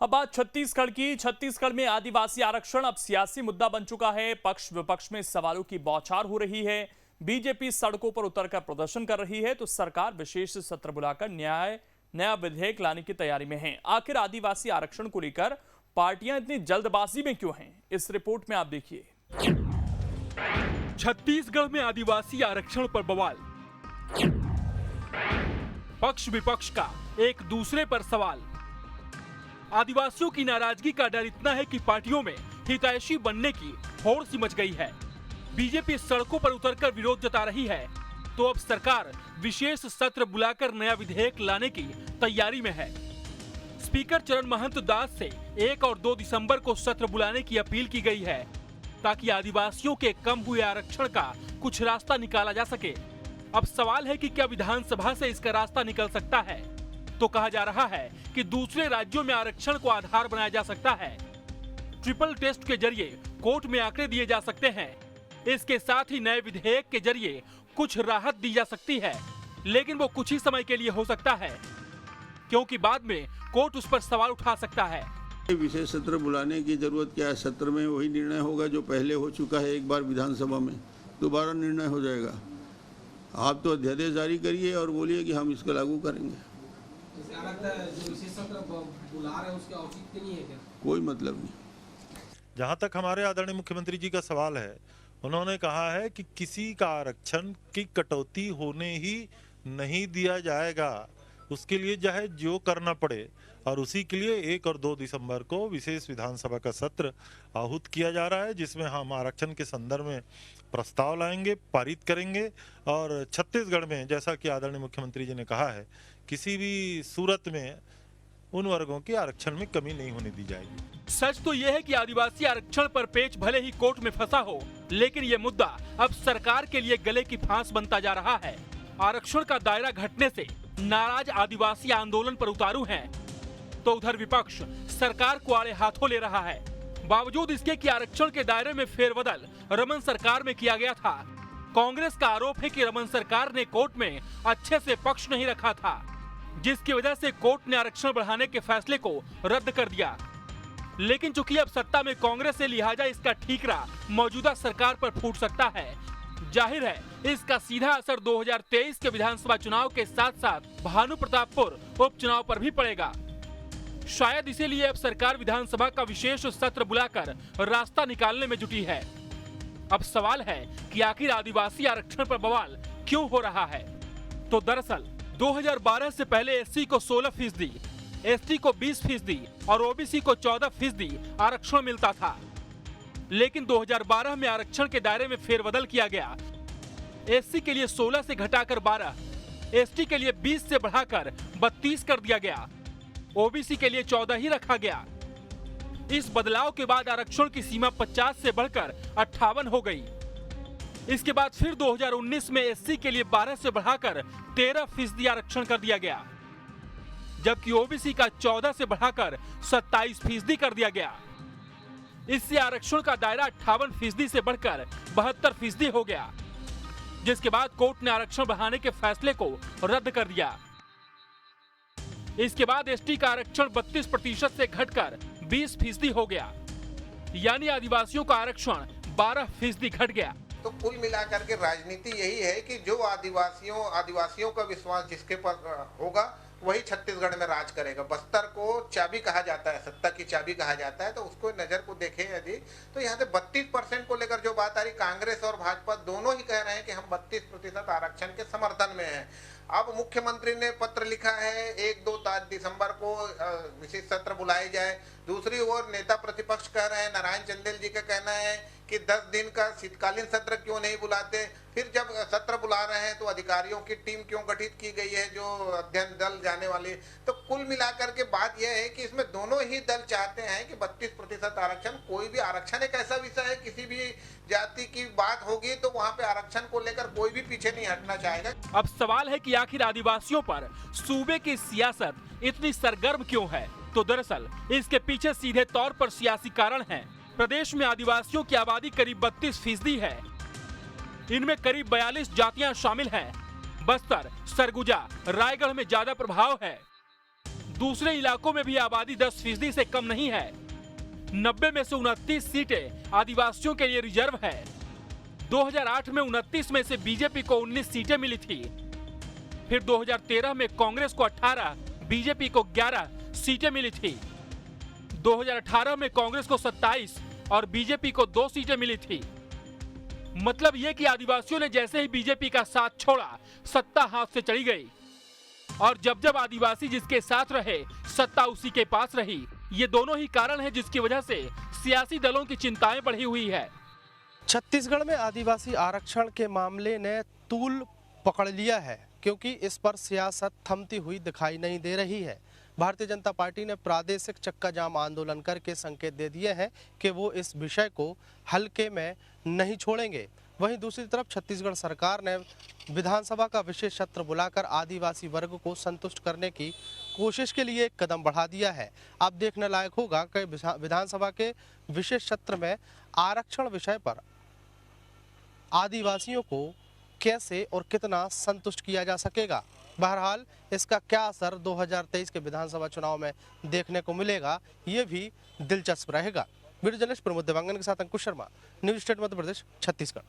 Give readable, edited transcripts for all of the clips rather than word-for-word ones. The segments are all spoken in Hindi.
अब बात छत्तीसगढ़ की। छत्तीसगढ़ में आदिवासी आरक्षण अब सियासी मुद्दा बन चुका है। पक्ष विपक्ष में सवालों की बौछार हो रही है। बीजेपी सड़कों पर उतरकर प्रदर्शन कर रही है तो सरकार विशेष सत्र बुलाकर नया विधेयक लाने की तैयारी में है। आखिर आदिवासी आरक्षण को लेकर पार्टियां इतनी जल्दबाजी में क्यों हैं, इस रिपोर्ट में आप देखिए। छत्तीसगढ़ में आदिवासी आरक्षण पर बवाल, पक्ष विपक्ष का एक दूसरे पर सवाल। आदिवासियों की नाराजगी का डर इतना है कि पार्टियों में हितैषी बनने की होड़ सी मच गई है। बीजेपी सड़कों पर उतरकर विरोध जता रही है तो अब सरकार विशेष सत्र बुलाकर नया विधेयक लाने की तैयारी में है। स्पीकर चरण महंत दास से 1 और 2 दिसंबर को सत्र बुलाने की अपील की गई है ताकि आदिवासियों के कम हुए आरक्षण का कुछ रास्ता निकाला जा सके। अब सवाल है कि क्या विधानसभा से इसका रास्ता निकल सकता है? तो कहा जा रहा है कि दूसरे राज्यों में आरक्षण को आधार बनाया जा सकता है। ट्रिपल टेस्ट के जरिए कोर्ट में आंकड़े दिए जा सकते हैं। इसके साथ ही नए विधेयक के जरिए कुछ राहत दी जा सकती है, लेकिन वो कुछ ही समय के लिए हो सकता है, क्योंकि बाद में कोर्ट उस पर सवाल उठा सकता है। विशेष सत्र बुलाने की जरूरत क्या है? सत्र में वही निर्णय होगा जो पहले हो चुका है। एक बार विधानसभा में दोबारा निर्णय हो जाएगा। आप तो अध्यादेश जारी करिए और बोलिए कि हम इसको लागू करेंगे। जो विशेष सत्र बुला रहे हैं उसका औचित्य नहीं है क्या? कोई मतलब नहीं। जहाँ तक हमारे आदरणीय मुख्यमंत्री जी का सवाल है, उन्होंने कहा है कि किसी का आरक्षण की कटौती होने ही नहीं दिया जाएगा। उसके लिए चाहे जो करना पड़े, और उसी के लिए 1 और 2 दिसंबर को विशेष विधानसभा का सत्र आहूत किया जा रहा है, जिसमें हम आरक्षण के संदर्भ में प्रस्ताव लाएंगे, पारित करेंगे। और छत्तीसगढ़ में जैसा कि आदरणीय मुख्यमंत्री जी ने कहा है, किसी भी सूरत में उन वर्गों के आरक्षण में कमी नहीं होने दी जाएगी। सच तो यह है कि आदिवासी आरक्षण पर पेच भले ही कोर्ट में फंसा हो, लेकिन यह मुद्दा अब सरकार के लिए गले की फांस बनता जा रहा है। आरक्षण का दायरा घटने से नाराज आदिवासी आंदोलन पर उतारू हैं, तो उधर विपक्ष सरकार को आड़े हाथों ले रहा है। बावजूद इसके कि आरक्षण के दायरे में फेरबदल रमन सरकार में किया गया था। कांग्रेस का आरोप है कि रमन सरकार ने कोर्ट में अच्छे से पक्ष नहीं रखा था, जिसकी वजह से कोर्ट ने आरक्षण बढ़ाने के फैसले को रद्द कर दिया। लेकिन चूंकि अब सत्ता में कांग्रेस है, लिहाजा इसका ठीकरा मौजूदा सरकार पर फूट सकता है। जाहिर है इसका सीधा असर 2023 के विधानसभा चुनाव के साथ साथ भानु प्रतापपुर उपचुनाव पर भी पड़ेगा। शायद इसीलिए अब सरकार विधानसभा का विशेष सत्र बुलाकर रास्ता निकालने में जुटी है। अब सवाल है कि आखिर आदिवासी आरक्षण पर बवाल क्यों हो रहा है? तो दरअसल 2012 से पहले एससी को 16%, एसटी को 20% और ओबीसी को 14% आरक्षण मिलता था। लेकिन 2012 में आरक्षण के दायरे में फेरबदल किया गया। एससी के लिए 16 से घटाकर 12, एसटी के लिए 20 से बढ़ाकर 32 कर दिया गया, ओबीसी के लिए 14 ही रखा गया। इस बदलाव के बाद आरक्षण की सीमा 50 से बढ़कर 58 हो गई। इसके बाद फिर 2019 में एससी के लिए 12 से बढ़ाकर 13% आरक्षण कर दिया गया, जबकि ओबीसी का 14 से बढ़ाकर 27% कर दिया गया। इससे आरक्षण का दायरा 58% से बढ़कर 72% हो गया, जिसके बाद कोर्ट ने आरक्षण बढ़ाने के फैसले को रद्द कर दिया। इसके बाद एसटी का आरक्षण 32% से घटकर 20% हो गया, यानी आदिवासियों का आरक्षण 12% घट गया। तो कुल मिलाकर के राजनीति यही है कि जो आदिवासियों का विश्वास जिसके पर होगा वही छत्तीसगढ़ में राज करेगा। बस्तर को चाबी कहा जाता है, सत्ता की चाबी कहा जाता है, तो उसको नजर को देखें यदि तो यहाँ से 32% को लेकर जो बात आ रही, कांग्रेस और भाजपा दोनों ही कह रहे हैं कि हम 32% आरक्षण के समर्थन में हैं। अब मुख्यमंत्री ने पत्र लिखा है 1-2 दिसंबर को विशेष सत्र बुलाए जाए। दूसरी ओर नेता प्रतिपक्ष कह रहे हैं, नारायण चंदेल जी का कहना है कि 10 दिन का शीतकालीन सत्र क्यों नहीं बुलाते। फिर जब सत्र बुला रहे हैं तो अधिकारियों की टीम क्यों गठित की गई है जो अध्ययन दल जाने वाली। तो कुल मिलाकर के बात यह है कि इसमें दोनों ही दल चाहते हैं कि 32% आरक्षण, कोई भी आरक्षण एक ऐसा विषय है, किसी भी जाति की बात होगी तो वहाँ पे आरक्षण को लेकर कोई भी पीछे नहीं हटना चाहेगा। अब सवाल है कि आखिर आदिवासियों पर सूबे की सियासत इतनी सरगर्म क्यों है? तो दरअसल इसके पीछे सीधे तौर पर सियासी कारण हैं। प्रदेश में आदिवासियों की आबादी करीब 32% है। इनमें करीब 42 जातियां शामिल हैं। बस्तर, सरगुजा, रायगढ़ में ज्यादा प्रभाव है। दूसरे इलाकों में भी आबादी 10% से कम नहीं है। 90 में से 29 सीटें आदिवासियों के लिए रिजर्व है। 2008 में 29 में से बीजेपी को 19 सीटें मिली थी। फिर 2013 में कांग्रेस को 18, बीजेपी को 11 सीटें मिली थी। 2018 में कांग्रेस को 27 और बीजेपी को 2 सीटें मिली थी। मतलब ये कि आदिवासियों ने जैसे ही बीजेपी का साथ छोड़ा, सत्ता हाथ से चली गई। और जब जब आदिवासी जिसके साथ रहे, सत्ता उसी के पास रही। ये दोनों ही कारण हैं जिसकी वजह से सियासी दलों की चिंताएं बढ़ी हुई है। छत्तीसगढ़ में आदिवासी आरक्षण के मामले ने तूल पकड़ लिया है, क्योंकि इस पर सियासत थमती हुई दिखाई नहीं दे रही है। भारतीय जनता पार्टी ने प्रादेशिक चक्का जाम आंदोलन करके संकेत दे दिए हैं कि वो इस विषय को हल्के में नहीं छोड़ेंगे। वहीं दूसरी तरफ छत्तीसगढ़ सरकार ने विधानसभा का विशेष सत्र बुलाकर आदिवासी वर्ग को संतुष्ट करने की कोशिश के लिए एक कदम बढ़ा दिया है। अब देखने लायक होगा कि विधानसभा के विशेष सत्र में आरक्षण विषय पर आदिवासियों को कैसे और कितना संतुष्ट किया जा सकेगा। बहरहाल इसका क्या असर 2023 के विधानसभा चुनाव में देखने को मिलेगा, ये भी दिलचस्प रहेगा। वीडियो जर्नलिस्ट प्रमोद देवांगन के साथ अंकुश शर्मा, न्यूज स्टेट मध्य प्रदेश, छत्तीसगढ़।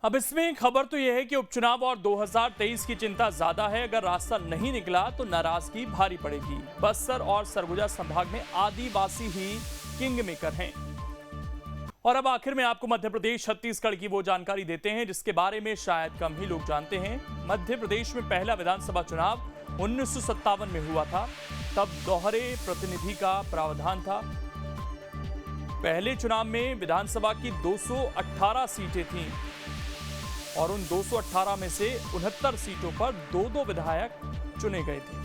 अब इसमें खबर तो यह है कि उपचुनाव और 2023 की चिंता ज्यादा है। अगर रास्ता नहीं निकला तो नाराजगी भारी पड़ेगी। बस्तर और सरगुजा संभाग में आदिवासी ही किंग मेकर हैं। और अब आखिर में आपको मध्य प्रदेश छत्तीसगढ़ की वो जानकारी देते हैं जिसके बारे में शायद कम ही लोग जानते हैं। मध्य प्रदेश में पहला विधानसभा चुनाव 1957 में हुआ था। तब दोहरे प्रतिनिधि का प्रावधान था। पहले चुनाव में विधानसभा की 218 सीटें थीं और उन 218 में से 69 सीटों पर 2-2 विधायक चुने गए थे।